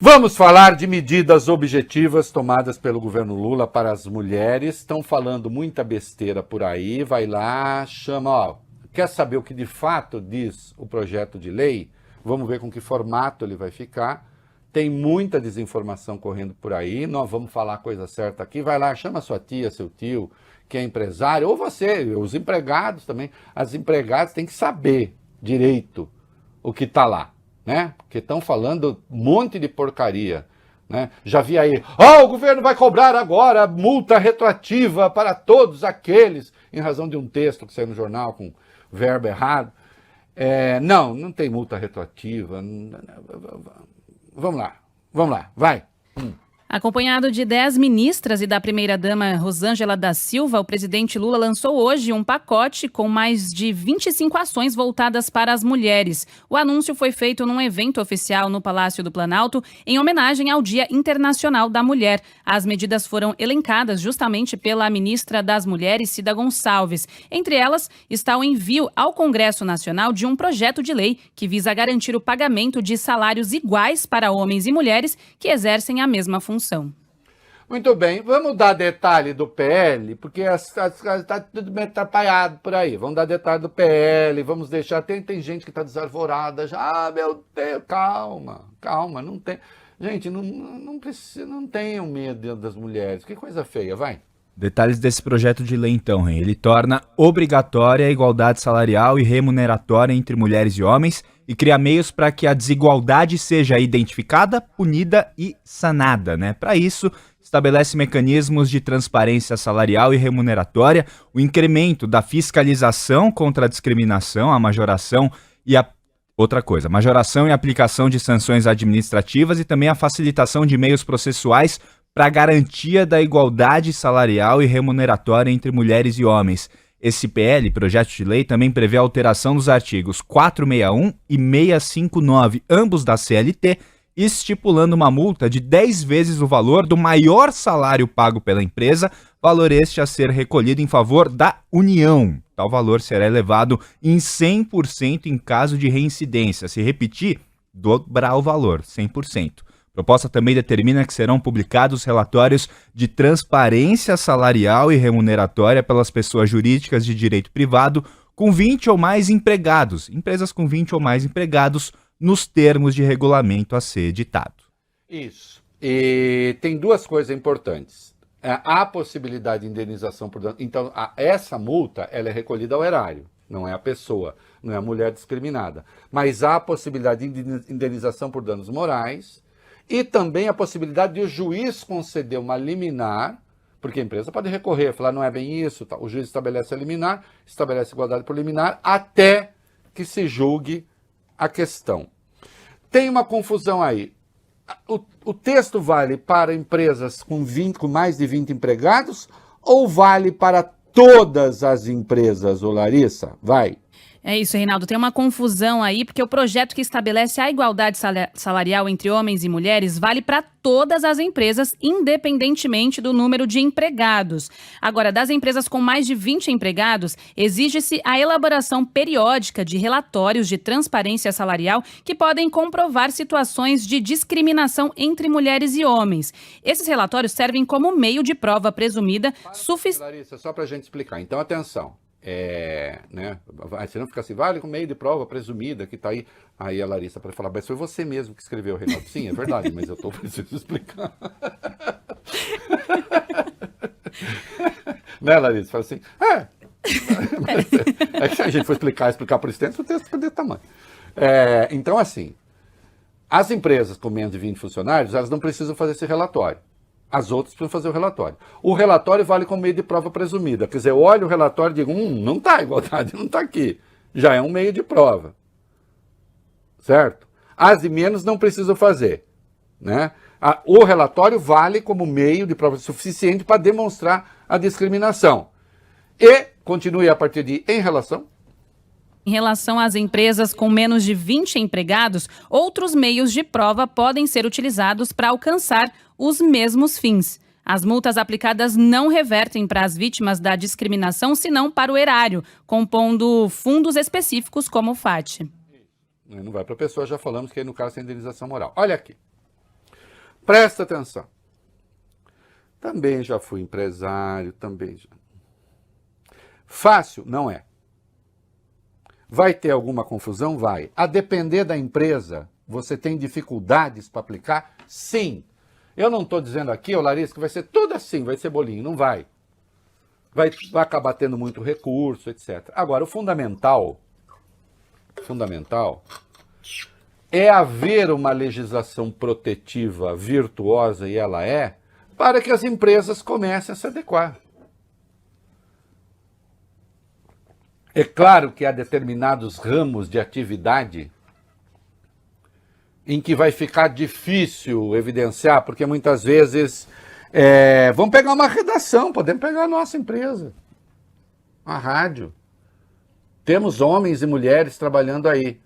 Vamos falar de medidas objetivas tomadas pelo governo Lula para as mulheres. Estão falando muita besteira por aí. Vai lá, chama, ó. Quer saber o que de fato diz o projeto de lei? Vamos ver com que formato ele vai ficar. Tem muita desinformação correndo por aí. Nós vamos falar a coisa certa aqui. Vai lá, chama sua tia, seu tio, que é empresário, ou você, os empregados também. As empregadas têm que saber direito o que está lá, né? Porque estão falando um monte de porcaria, né? Já vi aí, o governo vai cobrar agora multa retroativa para todos aqueles, em razão de um texto que saiu no jornal com verbo errado. Não tem multa retroativa. Vamos lá, vai. Acompanhado de 10 ministras e da primeira-dama Rosângela da Silva, o presidente Lula lançou hoje um pacote com mais de 25 ações voltadas para as mulheres. O anúncio foi feito num evento oficial no Palácio do Planalto, em homenagem ao Dia Internacional da Mulher. As medidas foram elencadas justamente pela ministra das Mulheres, Cida Gonçalves. Entre elas está o envio ao Congresso Nacional de um projeto de lei que visa garantir o pagamento de salários iguais para homens e mulheres que exercem a mesma função. Muito bem, vamos dar detalhe do PL, porque está tudo meio atrapalhado por aí. Vamos dar detalhe do PL, vamos deixar... Tem gente que está desarvorada já. Meu Deus, calma, não tem... Gente, não precisa, não tenham medo das mulheres. Que coisa feia, vai. Detalhes desse projeto de lei, então, Ren. Ele torna obrigatória a igualdade salarial e remuneratória entre mulheres e homens e cria meios para que a desigualdade seja identificada, punida e sanada, né? Para isso, estabelece mecanismos de transparência salarial e remuneratória, o incremento da fiscalização contra a discriminação, a majoração e a... Outra coisa, majoração e aplicação de sanções administrativas e também a facilitação de meios processuais para a garantia da igualdade salarial e remuneratória entre mulheres e homens. Esse PL, projeto de lei, também prevê a alteração dos artigos 461 e 659, ambos da CLT, estipulando uma multa de 10 vezes o valor do maior salário pago pela empresa, valor este a ser recolhido em favor da União. Tal valor será elevado em 100% em caso de reincidência. Se repetir, dobrar o valor, 100%. A proposta também determina que serão publicados relatórios de transparência salarial e remuneratória pelas pessoas jurídicas de direito privado com 20 ou mais empregados, empresas com 20 ou mais empregados, nos termos de regulamento a ser editado. Isso. E tem duas coisas importantes. Há possibilidade de indenização por dano. Então, essa multa ela é recolhida ao erário, não é a pessoa, não é a mulher discriminada. Mas há a possibilidade de indenização por danos morais e também a possibilidade de o juiz conceder uma liminar, porque a empresa pode recorrer, falar não é bem isso, tá? O juiz estabelece a liminar, estabelece igualdade por liminar, até que se julgue a questão. Tem uma confusão aí. O texto vale para empresas com mais de 20 empregados ou vale para todas as empresas, ô Larissa? Vai. É isso, Reinaldo. Tem uma confusão aí, porque o projeto que estabelece a igualdade salarial entre homens e mulheres vale para todas as empresas, independentemente do número de empregados. Agora, das empresas com mais de 20 empregados, exige-se a elaboração periódica de relatórios de transparência salarial que podem comprovar situações de discriminação entre mulheres e homens. Esses relatórios servem como meio de prova presumida suficiente. Larissa, só para a gente explicar. Então, atenção. Se não fica assim, vale com meio de prova presumida que tá aí. Aí a Larissa para falar, mas foi você mesmo que escreveu, Reinaldo. Sim, é verdade, mas eu preciso explicar. Né, Larissa? Fala assim, é que se a gente for explicar por extenso, o texto fica desse tamanho. Então, assim, as empresas com menos de 20 funcionários, elas não precisam fazer esse relatório. As outras precisam fazer o relatório. O relatório vale como meio de prova presumida. Quer dizer, eu olho o relatório e digo, não está a igualdade, não está aqui. Já é um meio de prova. Certo? As de menos não precisam fazer. Né? O relatório vale como meio de prova suficiente para demonstrar a discriminação. E continue a partir de em relação. Em relação às empresas com menos de 20 empregados, outros meios de prova podem ser utilizados para alcançar os mesmos fins. As multas aplicadas não revertem para as vítimas da discriminação, senão para o erário, compondo fundos específicos como o FAT. Não vai para a pessoa, já falamos que aí no caso tem indenização moral. Olha aqui. Presta atenção. Também já fui empresário, também já. Fácil? Não é. Vai ter alguma confusão? Vai. A depender da empresa, você tem dificuldades para aplicar? Sim. Eu não estou dizendo aqui, Larissa, que vai ser tudo assim, vai ser bolinho. Não vai. Vai acabar tendo muito recurso, etc. Agora, o fundamental é haver uma legislação protetiva virtuosa, e ela é, para que as empresas comecem a se adequar. É claro que há determinados ramos de atividade em que vai ficar difícil evidenciar, porque muitas vezes vamos pegar uma redação, podemos pegar a nossa empresa, a rádio. Temos homens e mulheres trabalhando aí.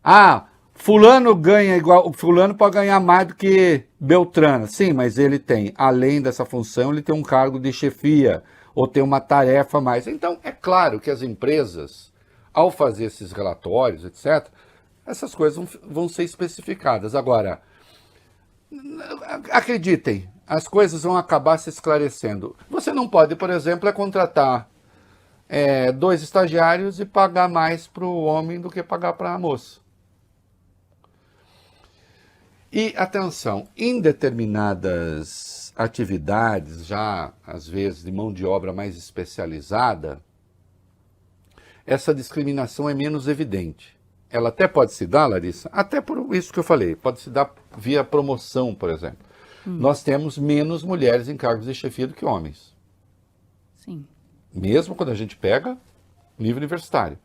Ah, fulano ganha igual, fulano pode ganhar mais do que Beltrano. Sim, mas ele tem, além dessa função, ele tem um cargo de chefia, ou tem uma tarefa a mais. Então, é claro que as empresas, ao fazer esses relatórios, etc., essas coisas vão ser especificadas. Agora, acreditem, as coisas vão acabar se esclarecendo. Você não pode, por exemplo, contratar 2 estagiários e pagar mais para o homem do que pagar para a moça. E, atenção, em determinadas atividades, já às vezes de mão de obra mais especializada, essa discriminação é menos evidente. Ela até pode se dar, Larissa, até por isso que eu falei, pode se dar via promoção, por exemplo. Nós temos menos mulheres em cargos de chefia do que homens. Sim. Mesmo quando a gente pega nível universitário.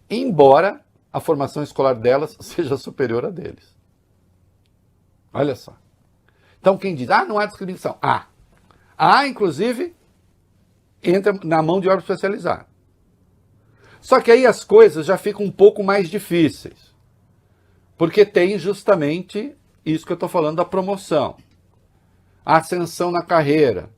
Embora a formação escolar delas seja superior à deles. Olha só. Então quem diz, não há discriminação. Há, inclusive, entra na mão de obra especializada. Só que aí as coisas já ficam um pouco mais difíceis. Porque tem justamente isso que eu estou falando da promoção. A ascensão na carreira.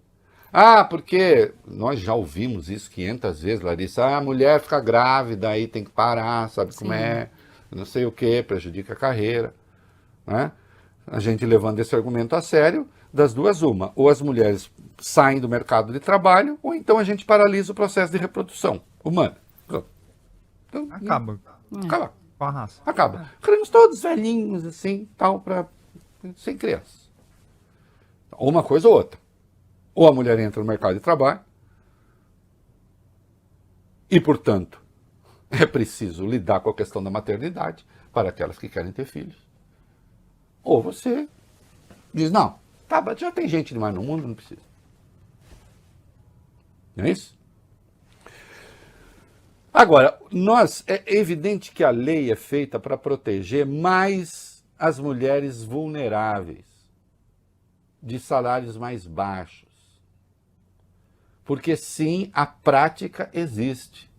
Porque nós já ouvimos isso 500 vezes, Larissa. A mulher fica grávida, aí tem que parar, sabe como é, não sei o que, prejudica a carreira. Né? A gente levando esse argumento a sério, das duas uma. Ou as mulheres saem do mercado de trabalho, ou então a gente paralisa o processo de reprodução humana. Então, Acaba. Com a raça. Acaba. Queremos todos velhinhos, assim, tal, sem crianças. Ou uma coisa ou outra. Ou a mulher entra no mercado de trabalho e, portanto, é preciso lidar com a questão da maternidade para aquelas que querem ter filhos. Ou você diz, não, já tem gente demais no mundo, não precisa. Não é isso? Agora, é evidente que a lei é feita para proteger mais as mulheres vulneráveis, de salários mais baixos. Porque sim, a prática existe.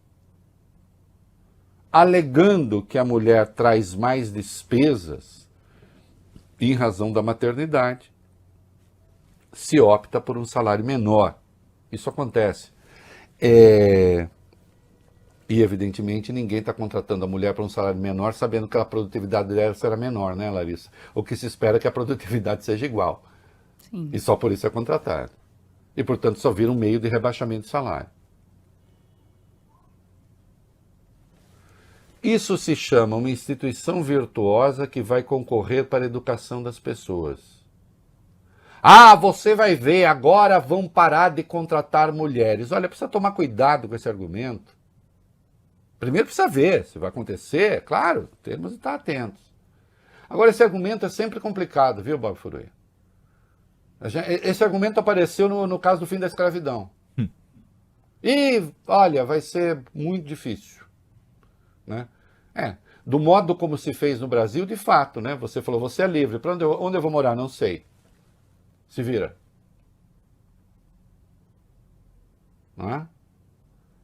Alegando que a mulher traz mais despesas em razão da maternidade, se opta por um salário menor. Isso acontece. E, evidentemente, ninguém está contratando a mulher para um salário menor sabendo que a produtividade dela será menor, né, Larissa? O que se espera é que a produtividade seja igual. Sim. E só por isso é contratado. E, portanto, só vira um meio de rebaixamento de salário. Isso se chama uma instituição virtuosa que vai concorrer para a educação das pessoas. Você vai ver, agora vão parar de contratar mulheres. Olha, precisa tomar cuidado com esse argumento. Primeiro precisa ver se vai acontecer, claro, temos que estar atentos. Agora, esse argumento é sempre complicado, viu, Bob Furui? Esse argumento apareceu no caso do fim da escravidão. E, olha, vai ser muito difícil. Né? Do modo como se fez no Brasil, de fato, né? Você falou, você é livre. Para onde eu vou morar? Não sei. Se vira. Não é?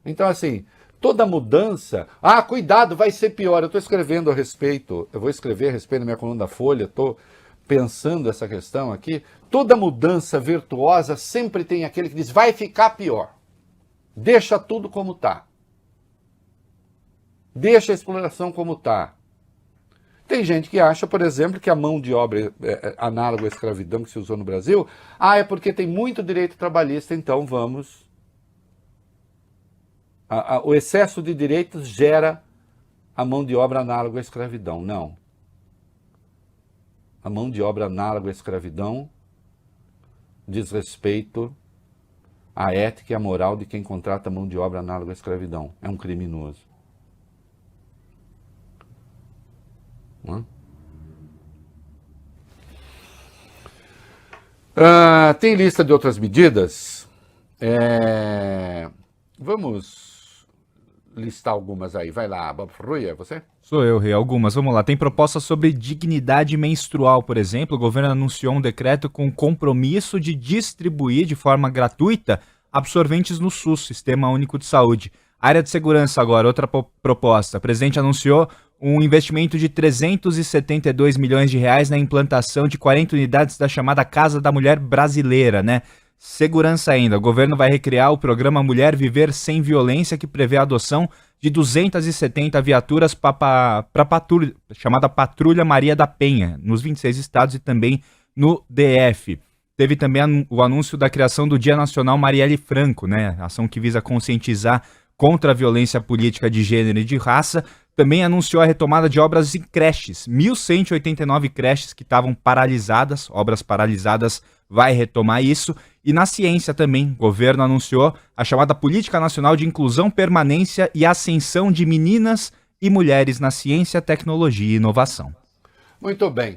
Então, assim, toda mudança... cuidado, vai ser pior. Eu estou escrevendo a respeito, eu vou escrever a respeito na minha coluna da Folha, estou pensando essa questão aqui. Toda mudança virtuosa sempre tem aquele que diz, vai ficar pior. Deixa tudo como está. Deixa a exploração como está. Tem gente que acha, por exemplo, que a mão de obra análoga à escravidão que se usou no Brasil, é porque tem muito direito trabalhista, então vamos... O excesso de direitos gera a mão de obra análoga à escravidão. Não. A mão de obra análoga à escravidão diz respeito à ética e à moral de quem contrata mão de obra análoga à escravidão. É um criminoso. Tem lista de outras medidas. Vamos listar algumas aí. Vai lá, Bob Rui, é você? Sou eu, Rei. Algumas. Vamos lá. Tem proposta sobre dignidade menstrual, por exemplo. O governo anunciou um decreto com compromisso de distribuir de forma gratuita absorventes no SUS, Sistema Único de Saúde. Área de segurança agora, outra proposta. O presidente anunciou um investimento de 372 milhões de reais na implantação de 40 unidades da chamada Casa da Mulher Brasileira, né? Segurança ainda. O governo vai recriar o programa Mulher Viver Sem Violência, que prevê a adoção de 270 viaturas para patrulha, chamada Patrulha Maria da Penha, nos 26 estados e também no DF. Teve também o anúncio da criação do Dia Nacional Marielle Franco, né? Ação que visa conscientizar contra a violência política de gênero e de raça. Também anunciou a retomada de obras em creches. 1.189 creches que estavam paralisadas, obras paralisadas, vai retomar isso. E na ciência também, o governo anunciou a chamada Política Nacional de Inclusão, Permanência e Ascensão de Meninas e Mulheres na Ciência, Tecnologia e Inovação. Muito bem.